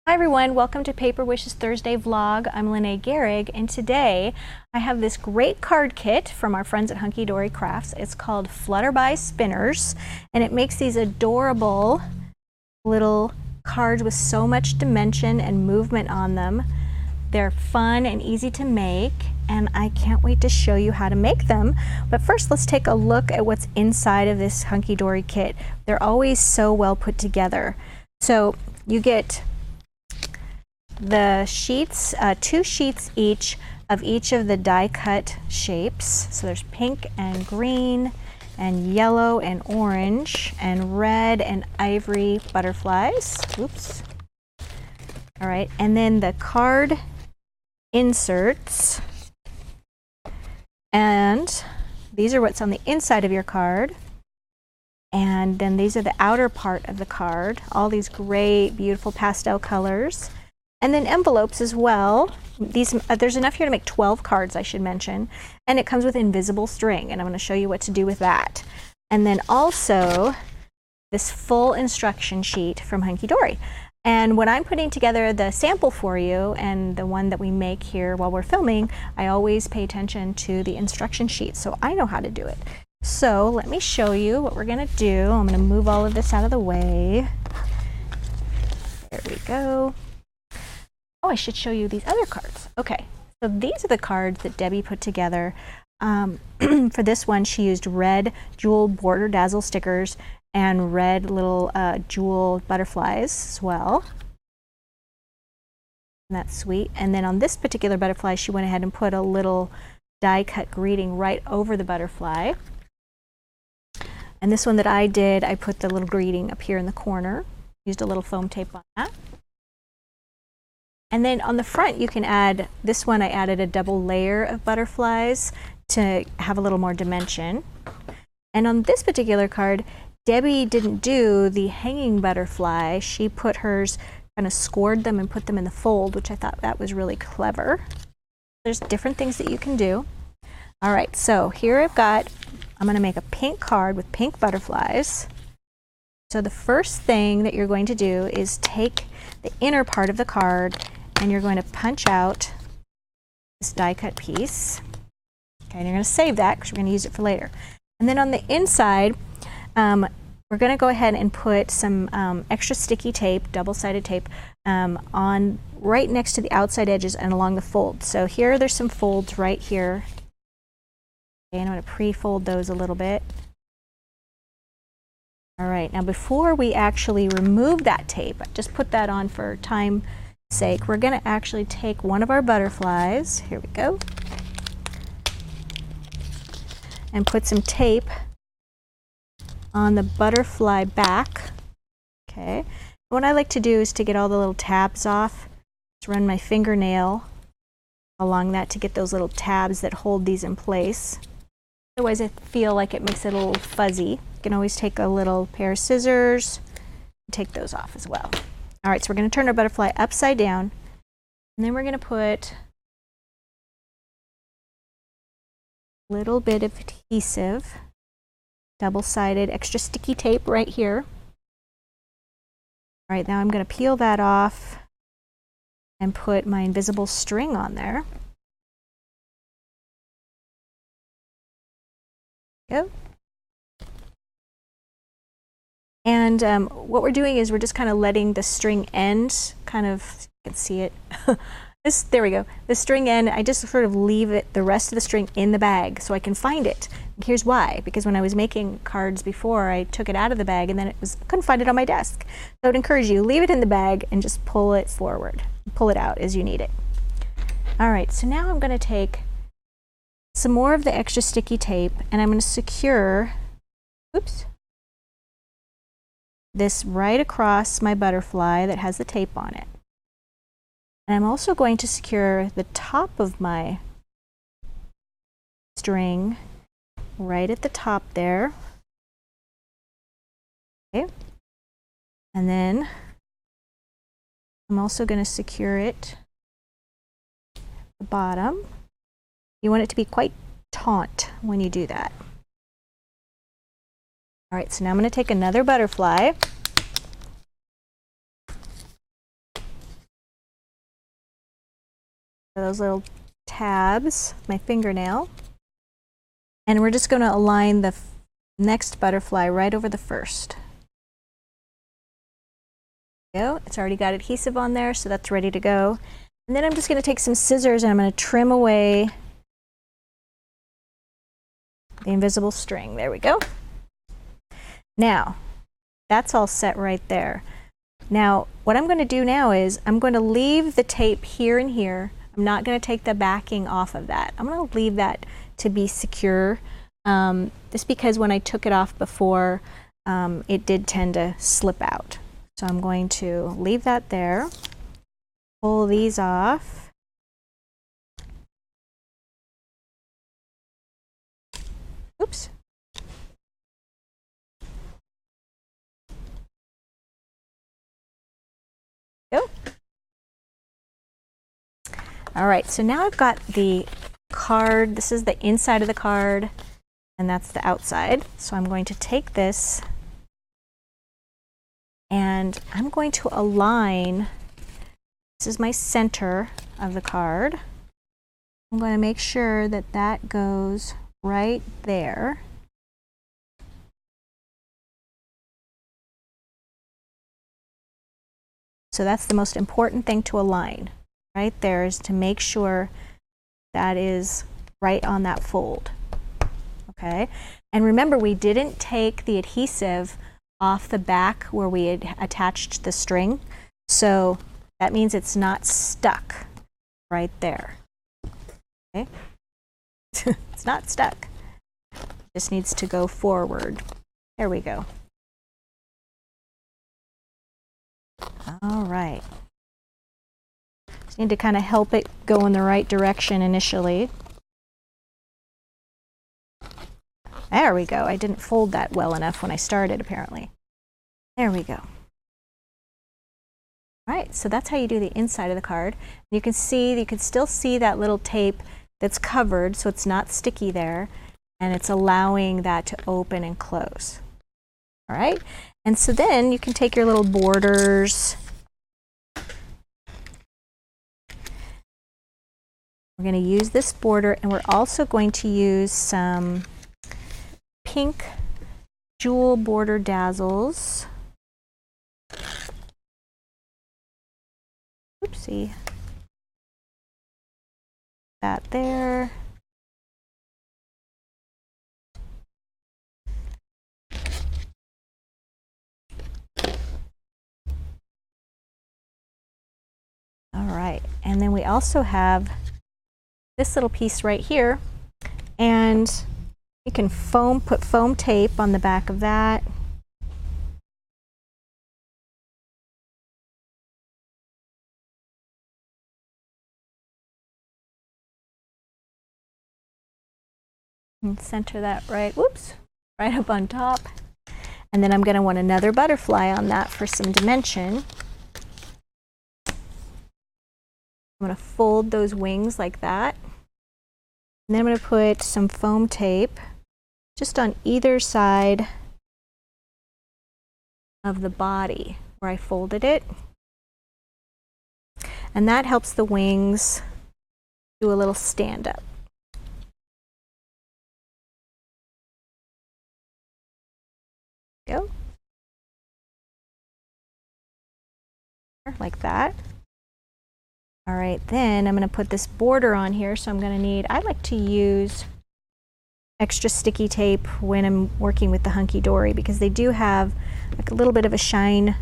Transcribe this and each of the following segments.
Hi everyone, welcome to Paper Wishes Thursday vlog. I'm Lene Gehrig, and today I have this great card kit from our friends at Hunky Dory Crafts. It's called Flutter by Spinners, and it makes these adorable little cards with so much dimension and movement on them. They're fun and easy to make, and I can't wait to show you how to make them. But first, let's take a look at what's inside of this Hunky Dory kit. They're always so well put together. So you get the sheets, 2 sheets each of the die cut shapes. So there's pink and green and yellow and orange and red and ivory butterflies. Oops. All right, and then the card inserts, and these are what's on the inside of your card. And then these are the outer part of the card, all these great beautiful pastel colors. And then envelopes as well. There's enough here to make 12 cards, I should mention. And it comes with invisible string, and I'm going to show you what to do with that. And then also this full instruction sheet from Hunky Dory. And when I'm putting together the sample for you and the one that we make here while we're filming, I always pay attention to the instruction sheet so I know how to do it. So let me show you what we're going to do. I'm going to move all of this out of the way. There we go. Oh, I should show you these other cards. Okay, so these are the cards that Debbie put together. For this one, she used red jewel border dazzle stickers and red little jewel butterflies as well. And that's sweet. And then on this particular butterfly, she went ahead and put a little die cut greeting right over the butterfly. And this one that I did, I put the little greeting up here in the corner. Used a little foam tape on that. And then on the front, you can add, this one I added a double layer of butterflies to have a little more dimension. And on this particular card, Debbie didn't do the hanging butterfly. She put hers, kind of scored them and put them in the fold, which I thought that was really clever. There's different things that you can do. All right, so here I'm going to make a pink card with pink butterflies. So the first thing that you're going to do is take the inner part of the card and you're going to punch out this die cut piece. Okay, and you're going to save that because we're going to use it for later. And then on the inside, we're going to go ahead and put some extra sticky tape, double-sided tape, on right next to the outside edges and along the folds. So here there's some folds right here. Okay, and I'm going to pre-fold those a little bit. All right, now before we actually remove that tape, I just put that on for time's sake, we're going to actually take one of our butterflies, here we go, and put some tape on the butterfly back. Okay, what I like to do is to get all the little tabs off, just run my fingernail along that to get those little tabs that hold these in place. Otherwise I feel like it makes it a little fuzzy. You can always take a little pair of scissors and take those off as well. All right, so we're going to turn our butterfly upside down, and then we're going to put a little bit of adhesive, double-sided extra sticky tape right here. All right, now I'm going to peel that off and put my invisible string on there. Go. And what we're doing is we're just kind of letting the string end, kind of, you can see it. There we go. The string end, I just sort of leave it, the rest of the string in the bag so I can find it. And here's why, because when I was making cards before, I took it out of the bag and then couldn't find it on my desk. So I would encourage you, leave it in the bag and just pull it forward. Pull it out as you need it. All right, so now I'm going to take some more of the extra sticky tape and I'm going to secure, oops, this right across my butterfly that has the tape on it. And I'm also going to secure the top of my string right at the top there. Okay. And then I'm also going to secure it at the bottom. You want it to be quite taut when you do that. All right, so now I'm going to take another butterfly those little tabs, my fingernail. And we're just going to align the next butterfly right over the first. There we go. It's already got adhesive on there, so that's ready to go. And then I'm just going to take some scissors and I'm going to trim away the invisible string. There we go. Now, that's all set right there. Now, what I'm going to do now is I'm going to leave the tape here and here. I'm not going to take the backing off of that. I'm going to leave that to be secure, just because when I took it off before, it did tend to slip out. So I'm going to leave that there, pull these off. Oops. Go. All right, so now I've got the card. This is the inside of the card, and that's the outside. So I'm going to take this and I'm going to align. This is my center of the card. I'm going to make sure that that goes right there. So that's the most important thing to align. Right there is to make sure that is right on that fold. Okay, and remember, we didn't take the adhesive off the back where we had attached the string, so that means it's not stuck right there. Okay, it's not stuck. It just needs to go forward. There we go. All right. Just need to kind of help it go in the right direction initially. There we go. I didn't fold that well enough when I started, apparently. There we go. All right, so that's how you do the inside of the card. You can see, you can still see that little tape that's covered, so it's not sticky there, and it's allowing that to open and close. All right, and so then you can take your little borders. We're going to use this border, and we're also going to use some pink jewel border dazzles. Oopsie. That there. All right, and then we also have this little piece right here, and you can put foam tape on the back of that. And center that right, whoops, right up on top. And then I'm going to want another butterfly on that for some dimension. I'm going to fold those wings like that. And then I'm going to put some foam tape just on either side of the body where I folded it. And that helps the wings do a little stand up. Go. Like that. All right, then I'm going to put this border on here, so I'm going to need, I like to use extra sticky tape when I'm working with the Hunky Dory because they do have like a little bit of a shine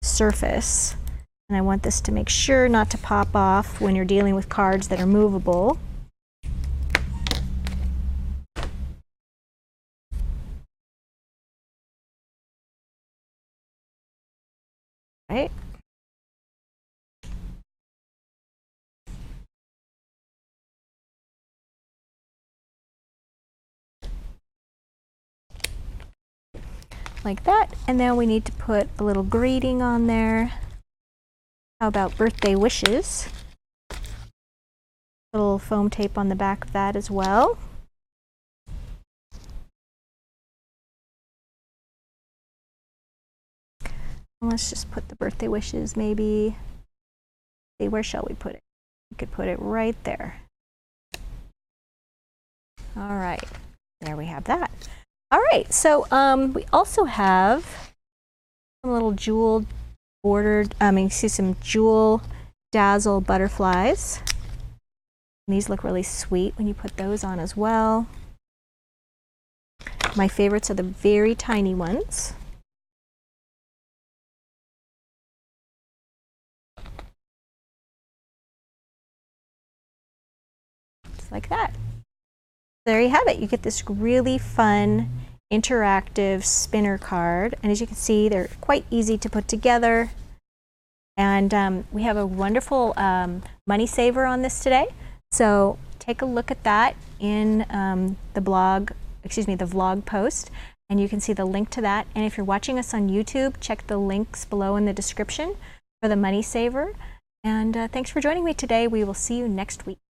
surface, and I want this to make sure not to pop off when you're dealing with cards that are movable. Right. Like that, and then we need to put a little greeting on there. How about birthday wishes? A little foam tape on the back of that as well. And let's just put the birthday wishes maybe. See, where shall we put it? You could put it right there. All right, there we have that. All right, so we also have some little jewel bordered, you see some jewel dazzle butterflies. And these look really sweet when you put those on as well. My favorites are the very tiny ones. Just like that. There you have it. You get this really fun interactive spinner card, and as you can see, they're quite easy to put together. And we have a wonderful money saver on this today, so take a look at that in the vlog post, and you can see the link to that. And if you're watching us on YouTube, check the links below in the description for the money saver. And thanks for joining me today. We will see you next week.